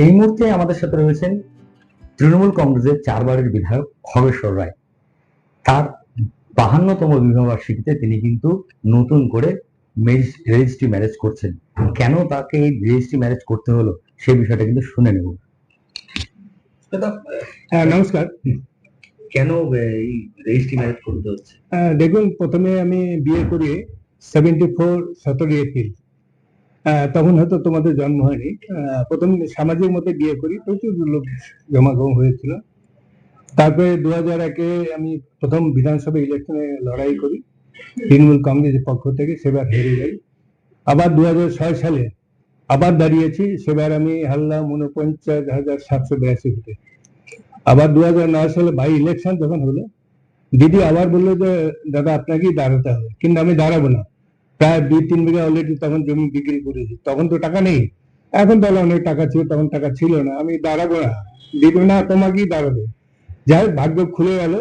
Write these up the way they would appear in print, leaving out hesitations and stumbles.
এই মুহূর্তে আমাদের সাথে রয়েছেন তৃণমূল কংগ্রেসের 4 বারের বিধায়ক খগেশ্বর রায়। তার 52তম বিবাহবার্ষিকীতে তিনি কিন্তু নতুন করে রেজিস্ট্রি ম্যারেজ করছেন। কেন তাকে এই রেজিস্ট্রি ম্যারেজ করতে হলো সেই বিষয়টা কিন্তু শুনে নেব। নমস্কার। কেন এই রেজিস্ট্রি ম্যারেজ করতে হচ্ছে? দেখুন, প্রথমে আমি বিয়ে করি 74 17 এপ্রিল। তখন হয়তো তোমাদের জন্ম হয়নি। প্রথম সামাজিক মতে বিয়ে করি, প্রচুর লোক জমাগম হয়েছিল। তারপরে 2001-এ আমি প্রথম বিধানসভা ইলেকশনে লড়াই করি তৃণমূল কংগ্রেসের পক্ষ থেকে, সেবার হেরে যাই। আবার 2006 সালে আবার দাঁড়িয়েছি, সেবার আমি হারলাম 49,782 ভোটে। আবার 2009 সালে বাই ইলেকশন যখন হলো, দিদি আবার বললো যে দাদা আপনাকেই দাঁড়াতে হবে, কিন্তু আমি দাঁড়াবো না। প্রায় 2-3 বিঘা অলরেডি তখন জমি বিক্রি করেছি, তখন তো টাকা নেই। এখন তাহলে অনেক টাকা ছিল, তখন টাকা ছিল না। আমি দাঁড়াবো না, দিদি না তোমাকেই দাঁড়াবো। যাই হোক, ভাগ্য খুলে গেল।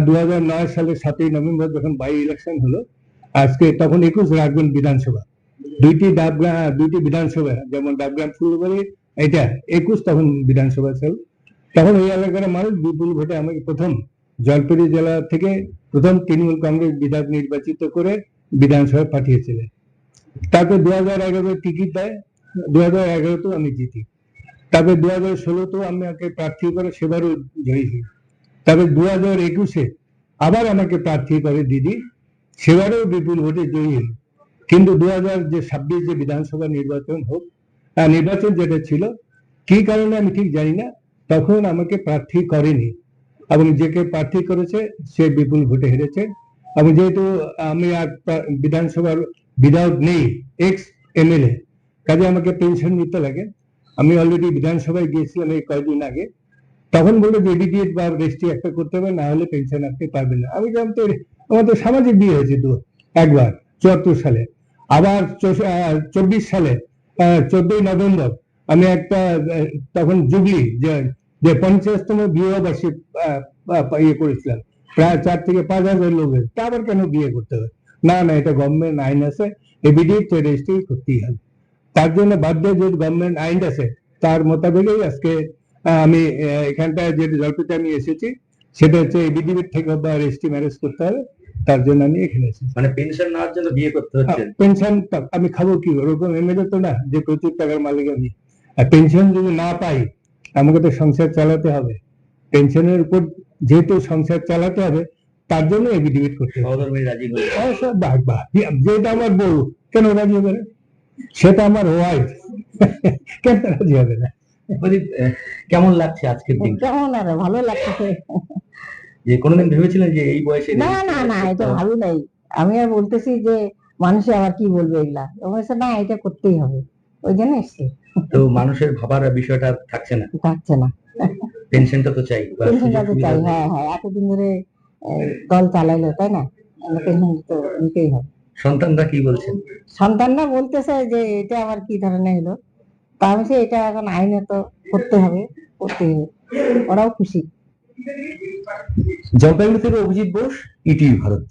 2009 সালে 7ই নভেম্বর যখন বাই ইলেকশন হলো, আজকে তখন 21 রাখবেন বিধানসভা, দুইটি বিধানসভা, যেমন ডাবগ্রাম ফুলবাড়ি, এটা 21 তখন বিধানসভা ছিল। তখন ওই এলাকার মানুষ বিপুল ভোটে আমাকে প্রথম জলপাইগুড়ি জেলা থেকে প্রথম তৃণমূল কংগ্রেস বিধায়ক নির্বাচিত করে বিধানসভায় পাঠিয়েছিলেন। তারপর 2011 টিকিট দেয়, 2011-তেও আমি জিতি। তারপরে 2016-তেও আমাকে প্রার্থী করে, সেবারও জয়ী হই। তারপরে 2021-এ আবার আমাকে প্রার্থী করে দিদি, সেবারও বিপুল ভোটে জয়ী হই। কিন্তু 2026 যে বিধানসভা নির্বাচন হোক, নির্বাচন যেটা ছিল, কি কারণে আমি ঠিক জানি না, তখন আমাকে প্রার্থী করেনি, এবং যে প্রার্থী করেছে সে বিপুল ভোটে হেরেছে। এবং যেহেতু আমি আর বিধানসভার বিধায়ক নেই, এক্স এমএলএ, কাজে আমাকে পেনশন নিতে লাগে। আমি অলরেডি বিধানসভায় গিয়েছিলাম এই কয়েকদিন আগে, তখন বললো যে এডিডিএড বা রেজিস্ট্রি একটা করতে হবে, না হলে পেনশন আপনি পাবেন না। আমি জানতো আমার তো সামাজিক বিয়ে হয়েছে তো একবার 74 সালে, আবার 24 সালে 14ই নভেম্বর আমি একটা তখন জুবলি যে 50তম বিবাহবার্ষিক ইয়ে করেছিলাম, প্রায় 4 থেকে 5 হাজার লোকের। তা আবার কেন বিয়ে করতে হবে? না না, এটা গভর্নমেন্ট আইন আছে, এবিডিএড রেজিস্ট্রি করতেই হবে। তার জন্য বাধ্য, যে গভর্নমেন্ট আইন আছে তার মোতাবেকই আজকে আমি এখানটায় যে জলপাইতে আমি এসেছি, সেটা হচ্ছে এবিডিএড থেকে বা রেজিস্ট্রি ম্যারেজ করতে হবে, তার জন্য আমি এখানে এসেছি। মানে পেনশন নেওয়ার জন্য বিয়ে করতে হচ্ছে? পেনশন আমি খাবো কি? ওরকম এমএলএ তো না যে প্রচুর টাকার মালিক আমি। আর পেনশন যদি না পাই, আমাকে তো সংসার চালাতে হবে। পেনশনের উপর যেহেতু সংসার চালাতে হবে, তার জন্য এফিডেভিট করতে হবে। সহধর্মিণী রাজি হয়েছে? যেটা আমার বউ, কেন রাজি হবে না? সেটা আমার ওয়াইফ, কেন রাজি হবে না? কেমন লাগছে আজকের দিন? কেমন আর ভালো লাগছে। যে কোনোদিন ভেবেছিলেন যে এই বয়সে? না না না, এটা ভালো নাই। আমি আর বলতেছি যে মানুষে আবার কি বলবে এগুলা, বলছে না এটা করতেই হবে, ওই জন্য এসছি। তো মানুষের ভাবার বিষয়টা থাকছে না? থাকছে না। পেনশনটা তো চাই, পেনশনটা তো চাই। হ্যাঁ হ্যাঁ, এতদিন ধরে দল চালাইলো, তাই না? পেনশন তো নিতেই হবে। সন্তানরা কি বলছেন? সন্তানরা বলতেছে যে এটা আবার কি ধরনের হলো, তা আমি এটা এখন আইনে তো করতে হবে, করতেই হবে। ওরাও খুশি। জলপাইগুড়ি থেকে অভিজিৎ বোস, ইটিভি ভারত।